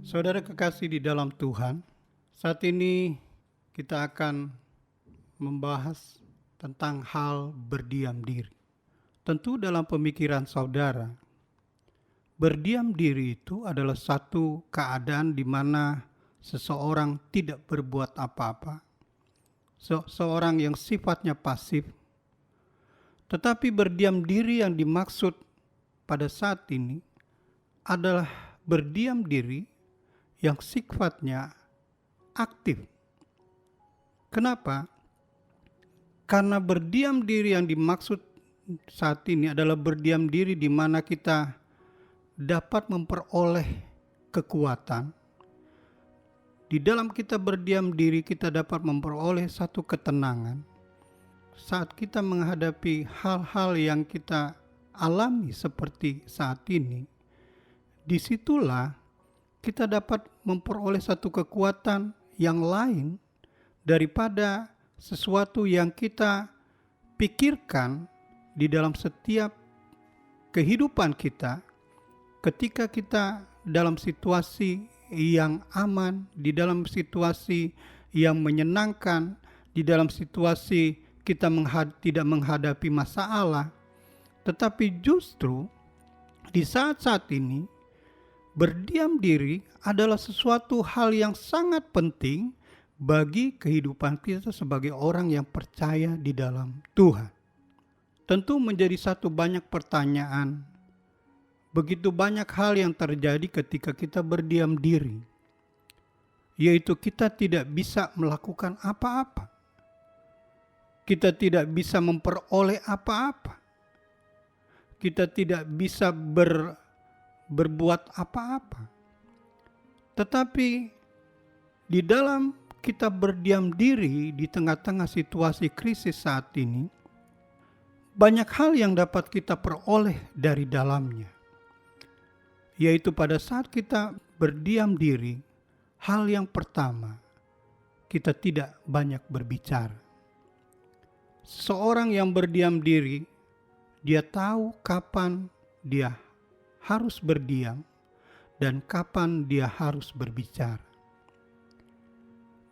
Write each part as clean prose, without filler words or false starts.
Saudara kekasih di dalam Tuhan, saat ini kita akan membahas tentang hal berdiam diri. Tentu dalam pemikiran saudara, berdiam diri itu adalah satu keadaan di mana seseorang tidak berbuat apa-apa. Seseorang yang sifatnya pasif. Tetapi berdiam diri yang dimaksud pada saat ini adalah berdiam diri yang sifatnya aktif. Kenapa? Karena berdiam diri yang dimaksud saat ini adalah berdiam diri di mana kita dapat memperoleh kekuatan. Di dalam kita berdiam diri, kita dapat memperoleh satu ketenangan. Saat kita menghadapi hal-hal yang kita alami seperti saat ini, disitulah kita dapat memperoleh satu kekuatan yang lain daripada sesuatu yang kita pikirkan di dalam setiap kehidupan kita ketika kita dalam situasi yang aman, di dalam situasi yang menyenangkan, di dalam situasi kita tidak menghadapi masalah. Tetapi justru di saat-saat ini berdiam diri adalah sesuatu hal yang sangat penting bagi kehidupan kita sebagai orang yang percaya di dalam Tuhan. Tentu menjadi satu banyak pertanyaan. Begitu banyak hal yang terjadi ketika kita berdiam diri. Yaitu kita tidak bisa melakukan apa-apa. Kita tidak bisa memperoleh apa-apa. Kita tidak bisa berbuat apa-apa. Tetapi di dalam kita berdiam diri di tengah-tengah situasi krisis saat ini, banyak hal yang dapat kita peroleh dari dalamnya. Yaitu pada saat kita berdiam diri, hal yang pertama, kita tidak banyak berbicara. Seorang yang berdiam diri, dia tahu kapan dia harus berdiam dan kapan dia harus berbicara.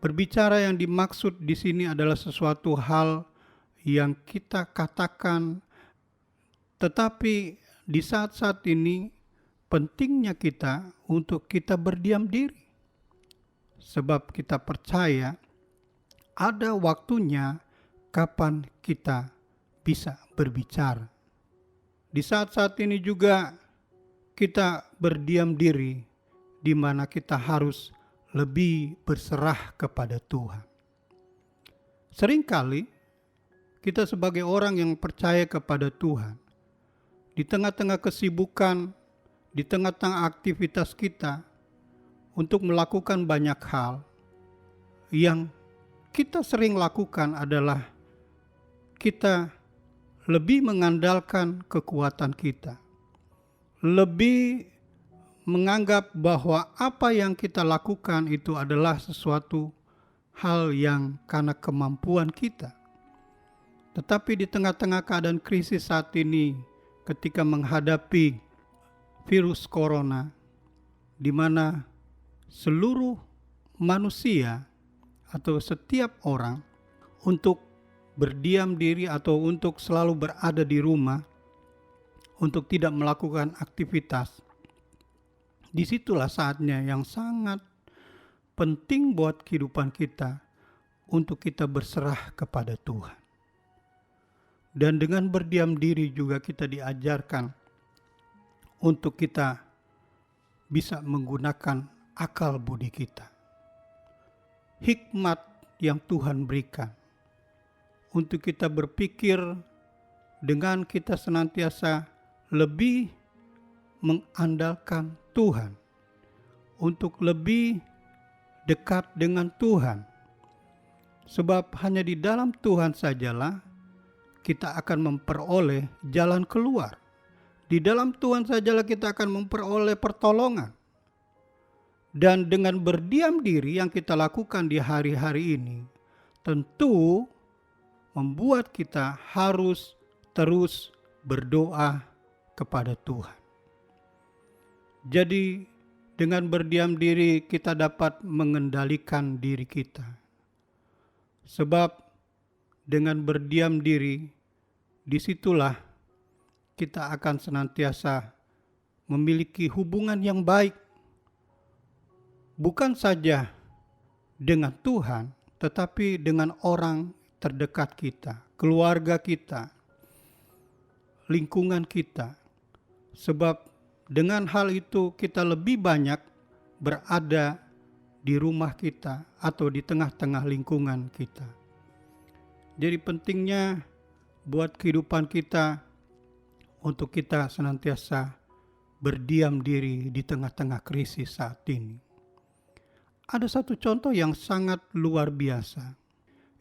Berbicara yang dimaksud di sini adalah sesuatu hal yang kita katakan, tetapi di saat-saat ini pentingnya kita untuk kita berdiam diri. Sebab kita percaya ada waktunya kapan kita bisa berbicara. Di saat-saat ini juga kita berdiam diri di mana kita harus lebih berserah kepada Tuhan. Seringkali kita sebagai orang yang percaya kepada Tuhan, di tengah-tengah kesibukan, di tengah-tengah aktivitas kita untuk melakukan banyak hal, yang kita sering lakukan adalah kita lebih mengandalkan kekuatan kita. Lebih menganggap bahwa apa yang kita lakukan itu adalah sesuatu hal yang karena kemampuan kita. Tetapi di tengah-tengah keadaan krisis saat ini, ketika menghadapi virus corona, di mana seluruh manusia atau setiap orang untuk berdiam diri atau untuk selalu berada di rumah, untuk tidak melakukan aktivitas. Disitulah saatnya yang sangat penting buat kehidupan kita untuk kita berserah kepada Tuhan. Dan dengan berdiam diri juga kita diajarkan untuk kita bisa menggunakan akal budi kita. Hikmat yang Tuhan berikan untuk kita berpikir dengan kita senantiasa lebih mengandalkan Tuhan, untuk lebih dekat dengan Tuhan. Sebab hanya di dalam Tuhan sajalah kita akan memperoleh jalan keluar. Di dalam Tuhan sajalah kita akan memperoleh pertolongan. Dan dengan berdiam diri yang kita lakukan di hari-hari ini, tentu membuat kita harus terus berdoa kepada Tuhan. Jadi Dengan berdiam diri kita dapat mengendalikan diri kita. Sebab dengan berdiam diri, disitulah kita akan senantiasa memiliki hubungan yang baik. Bukan saja dengan Tuhan, tetapi dengan orang terdekat kita, keluarga kita, lingkungan kita. Sebab dengan hal itu kita lebih banyak berada di rumah kita atau di tengah-tengah lingkungan kita. Jadi pentingnya buat kehidupan kita untuk kita senantiasa berdiam diri di tengah-tengah krisis saat ini. Ada satu contoh yang sangat luar biasa,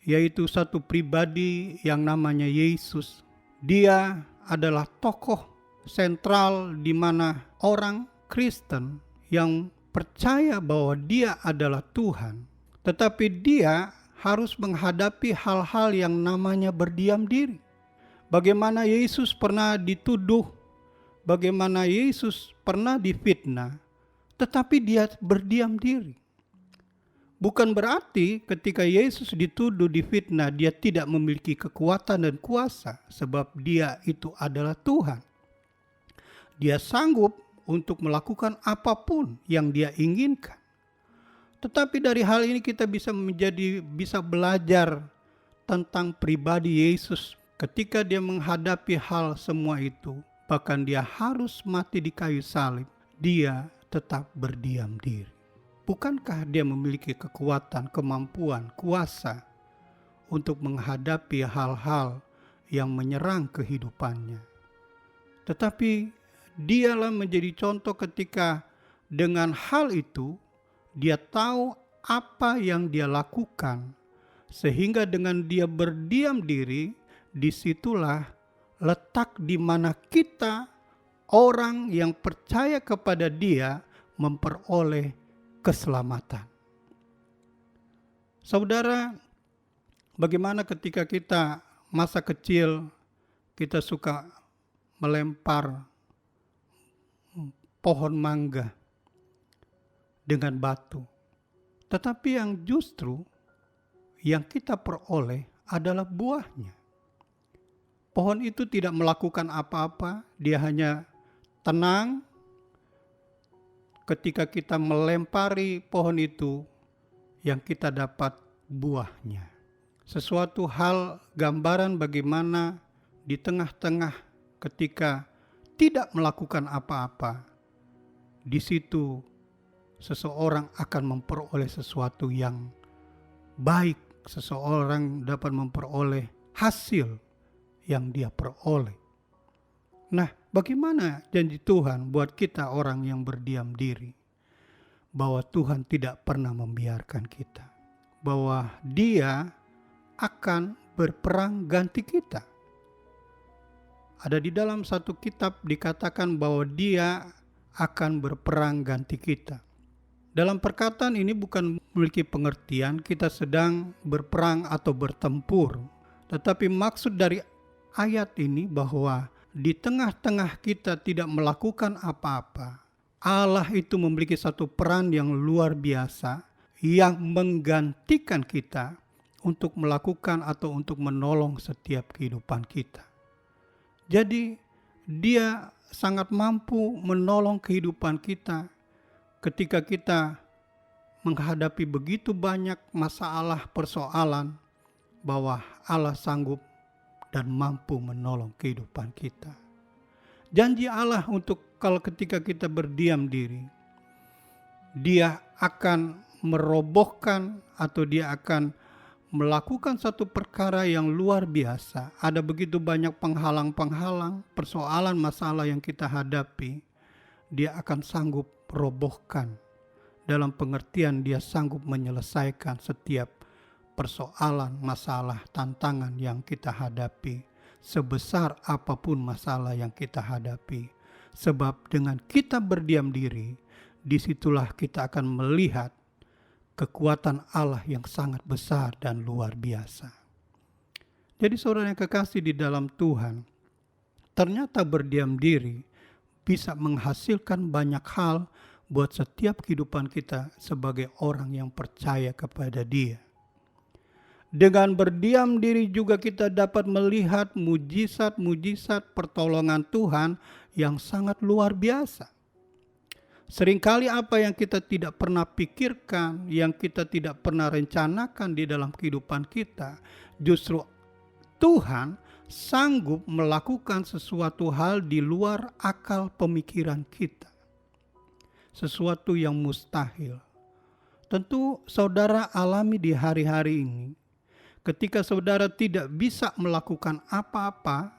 yaitu satu pribadi yang namanya Yesus. Dia adalah tokoh sentral di mana orang Kristen yang percaya bahwa dia adalah Tuhan, tetapi dia harus menghadapi hal-hal yang namanya berdiam diri. Bagaimana Yesus pernah dituduh, bagaimana Yesus pernah difitnah, tetapi dia berdiam diri. Bukan berarti ketika Yesus dituduh, difitnah, dia tidak memiliki kekuatan dan kuasa, sebab dia itu adalah Tuhan. Dia sanggup untuk melakukan apapun yang dia inginkan. Tetapi dari hal ini kita bisa belajar tentang pribadi Yesus ketika dia menghadapi hal semua itu. Bahkan dia harus mati di kayu salib, dia tetap berdiam diri. Bukankah dia memiliki kekuatan, kemampuan, kuasa untuk menghadapi hal-hal yang menyerang kehidupannya? Tetapi dialah menjadi contoh ketika dengan hal itu dia tahu apa yang dia lakukan, sehingga dengan dia berdiam diri, disitulah letak di mana kita, orang yang percaya kepada dia, memperoleh keselamatan. Saudara, bagaimana ketika kita masa kecil kita suka melempar pohon mangga dengan batu. Tetapi yang justru yang kita peroleh adalah buahnya. Pohon itu tidak melakukan apa-apa, dia hanya tenang. Ketika kita melempari pohon itu, yang kita dapat buahnya. Sesuatu hal gambaran bagaimana di tengah-tengah ketika tidak melakukan apa-apa, di situ seseorang akan memperoleh sesuatu yang baik. Seseorang dapat memperoleh hasil yang dia peroleh. Nah, bagaimana janji Tuhan buat kita orang yang berdiam diri? Bahwa Tuhan tidak pernah membiarkan kita. Bahwa Dia akan berperang ganti kita. Ada di dalam satu kitab dikatakan bahwa Dia akan berperang ganti kita. Dalam perkataan ini bukan memiliki pengertian kita sedang berperang atau bertempur. Tetapi maksud dari ayat ini bahwa di tengah-tengah kita tidak melakukan apa-apa, Allah itu memiliki satu peran yang luar biasa yang menggantikan kita untuk melakukan atau untuk menolong setiap kehidupan kita. Jadi Dia sangat mampu menolong kehidupan kita ketika kita menghadapi begitu banyak masalah, persoalan, bahwa Allah sanggup dan mampu menolong kehidupan kita. Janji Allah untuk kalau ketika kita berdiam diri, Dia akan merobohkan atau Dia akan melakukan satu perkara yang luar biasa. Ada begitu banyak penghalang-penghalang, persoalan, masalah yang kita hadapi. Dia akan sanggup robohkan. Dalam pengertian dia sanggup menyelesaikan setiap persoalan, masalah, tantangan yang kita hadapi. Sebesar apapun masalah yang kita hadapi. Sebab dengan kita berdiam diri, disitulah kita akan melihat kekuatan Allah yang sangat besar dan luar biasa. Jadi saudara yang kekasih di dalam Tuhan, ternyata berdiam diri bisa menghasilkan banyak hal, buat setiap kehidupan kita sebagai orang yang percaya kepada Dia. Dengan berdiam diri juga kita dapat melihat mujizat-mujizat pertolongan Tuhan yang sangat luar biasa. Seringkali apa yang kita tidak pernah pikirkan, yang kita tidak pernah rencanakan di dalam kehidupan kita, justru Tuhan sanggup melakukan sesuatu hal di luar akal pemikiran kita. Sesuatu yang mustahil. Tentu saudara alami di hari-hari ini. Ketika saudara tidak bisa melakukan apa-apa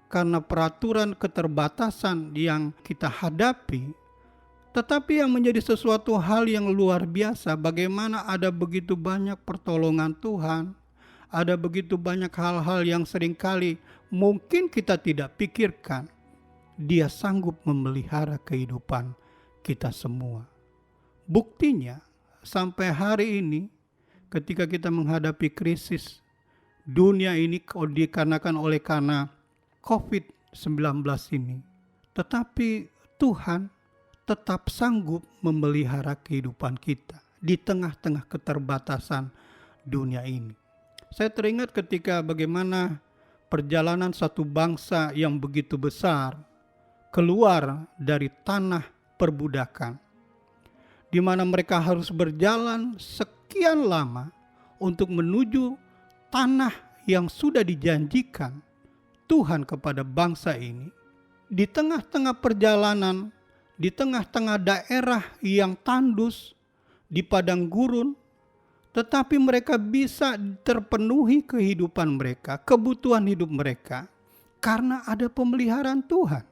karena peraturan keterbatasan yang kita hadapi, tetapi yang menjadi sesuatu hal yang luar biasa, bagaimana ada begitu banyak pertolongan Tuhan, ada begitu banyak hal-hal yang seringkali mungkin kita tidak pikirkan, Dia sanggup memelihara kehidupan kita semua. Buktinya, sampai hari ini, ketika kita menghadapi krisis dunia ini dikarenakan karena COVID-19 ini, tetapi Tuhan tetap sanggup memelihara kehidupan kita di tengah-tengah keterbatasan dunia ini. Saya teringat ketika bagaimana perjalanan satu bangsa yang begitu besar keluar dari tanah perbudakan, di mana mereka harus berjalan sekian lama untuk menuju tanah yang sudah dijanjikan Tuhan kepada bangsa ini. Di tengah-tengah perjalanan, di tengah-tengah daerah yang tandus, di padang gurun, tetapi mereka bisa terpenuhi kehidupan mereka, kebutuhan hidup mereka, karena ada pemeliharaan Tuhan.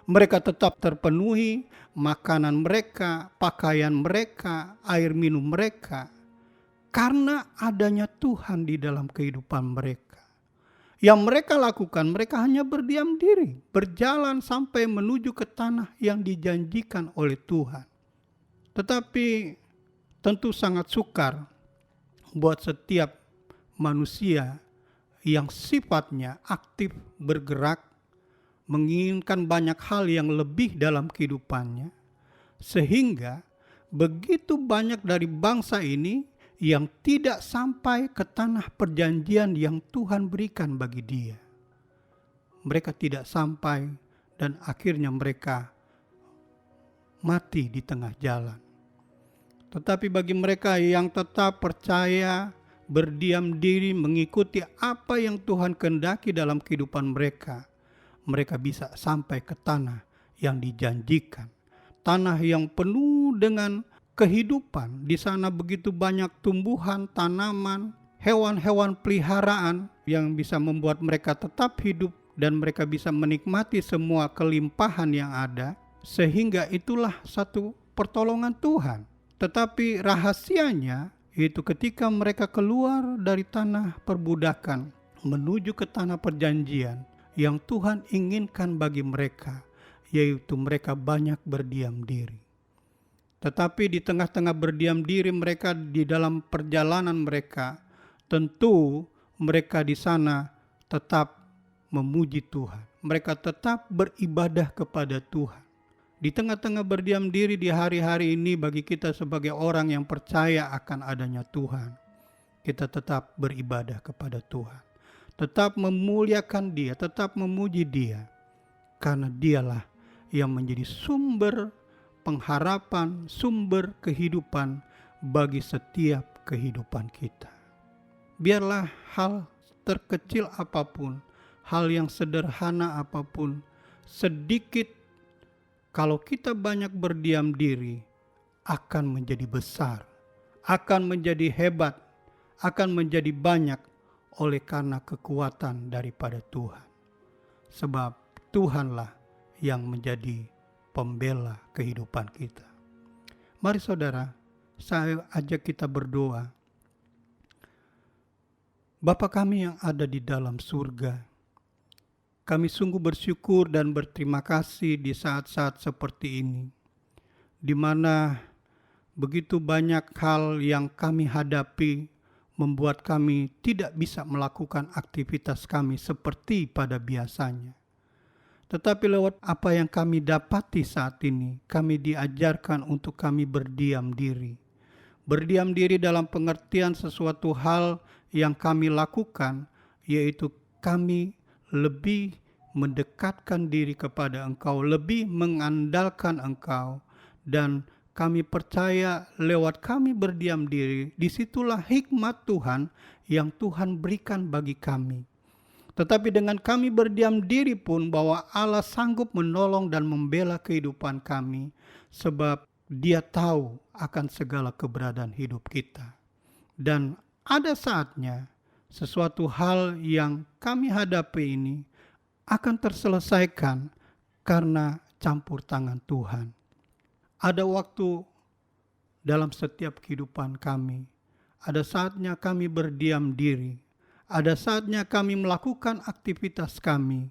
Mereka tetap terpenuhi makanan mereka, pakaian mereka, air minum mereka, karena adanya Tuhan di dalam kehidupan mereka. Yang mereka lakukan, mereka hanya berdiam diri, berjalan sampai menuju ke tanah yang dijanjikan oleh Tuhan. Tetapi tentu sangat sukar buat setiap manusia yang sifatnya aktif bergerak, menginginkan banyak hal yang lebih dalam kehidupannya, sehingga begitu banyak dari bangsa ini yang tidak sampai ke tanah perjanjian yang Tuhan berikan bagi dia. Mereka tidak sampai dan akhirnya mereka mati di tengah jalan. Tetapi bagi mereka yang tetap percaya, berdiam diri, mengikuti apa yang Tuhan kehendaki dalam kehidupan mereka, mereka bisa sampai ke tanah yang dijanjikan. Tanah yang penuh dengan kehidupan. Di sana begitu banyak tumbuhan, tanaman, hewan-hewan peliharaan yang bisa membuat mereka tetap hidup dan mereka bisa menikmati semua kelimpahan yang ada. Sehingga itulah satu pertolongan Tuhan. Tetapi rahasianya itu ketika mereka keluar dari tanah perbudakan menuju ke tanah perjanjian yang Tuhan inginkan bagi mereka, yaitu mereka banyak berdiam diri. Tetapi di tengah-tengah berdiam diri mereka di dalam perjalanan mereka, tentu mereka di sana tetap memuji Tuhan. Mereka tetap beribadah kepada Tuhan. Di tengah-tengah berdiam diri di hari-hari ini bagi kita sebagai orang yang percaya akan adanya Tuhan, kita tetap beribadah kepada Tuhan. Tetap memuliakan Dia, tetap memuji Dia. Karena Dialah yang menjadi sumber pengharapan, sumber kehidupan bagi setiap kehidupan kita. Biarlah hal terkecil apapun, hal yang sederhana apapun, sedikit kalau kita banyak berdiam diri akan menjadi besar, akan menjadi hebat, akan menjadi banyak oleh karena kekuatan daripada Tuhan. Sebab Tuhanlah yang menjadi pembela kehidupan kita. Mari saudara, saya ajak kita berdoa. Bapa kami yang ada di dalam surga, kami sungguh bersyukur dan berterima kasih di saat-saat seperti ini, di mana begitu banyak hal yang kami hadapi membuat kami tidak bisa melakukan aktivitas kami seperti pada biasanya. Tetapi lewat apa yang kami dapati saat ini, kami diajarkan untuk kami berdiam diri. Berdiam diri dalam pengertian sesuatu hal yang kami lakukan, yaitu kami lebih mendekatkan diri kepada Engkau, lebih mengandalkan Engkau, dan kami percaya lewat kami berdiam diri, disitulah hikmat Tuhan yang Tuhan berikan bagi kami. Tetapi dengan kami berdiam diri pun, bahwa Allah sanggup menolong dan membela kehidupan kami, sebab Dia tahu akan segala keberadaan hidup kita. Dan ada saatnya sesuatu hal yang kami hadapi ini akan terselesaikan karena campur tangan Tuhan. Ada waktu dalam setiap kehidupan kami, ada saatnya kami berdiam diri, ada saatnya kami melakukan aktivitas kami.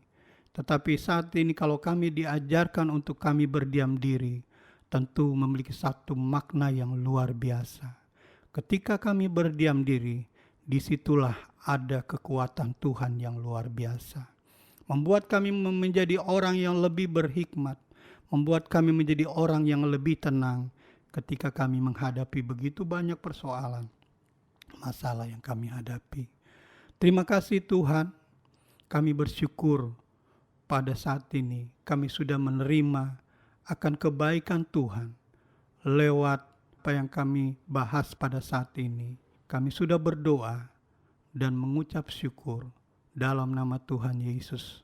Tetapi saat ini kalau kami diajarkan untuk kami berdiam diri, tentu memiliki satu makna yang luar biasa. Ketika kami berdiam diri, disitulah ada kekuatan Tuhan yang luar biasa. Membuat kami menjadi orang yang lebih berhikmat, membuat kami menjadi orang yang lebih tenang ketika kami menghadapi begitu banyak persoalan, masalah yang kami hadapi. Terima kasih Tuhan, kami bersyukur pada saat ini kami sudah menerima akan kebaikan Tuhan lewat apa yang kami bahas pada saat ini. Kami sudah berdoa dan mengucap syukur dalam nama Tuhan Yesus.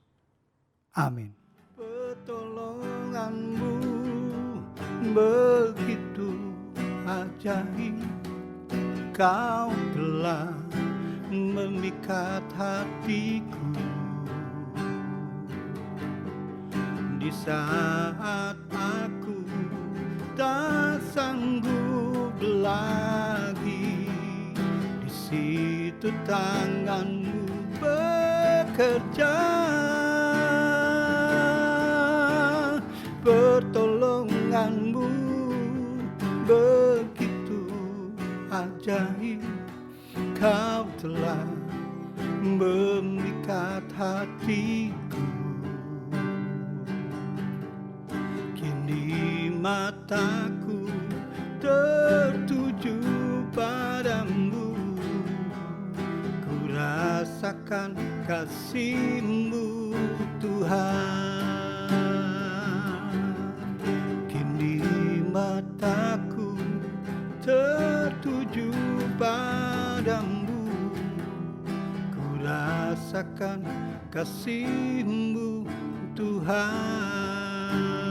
Amin. Pertolonganmu begitu ajaib, Kau telah memikat hatiku. Di saat aku tak sanggup lagi, di situ tanganmu bekerja. Pertolonganmu begitu ajaib, Kau telah memikat hatiku. Kini mataku tertuju padamu, ku rasakan kasih-Mu Tuhan. Kini mataku tertuju padamu, ku rasakan kasih-Mu Tuhan.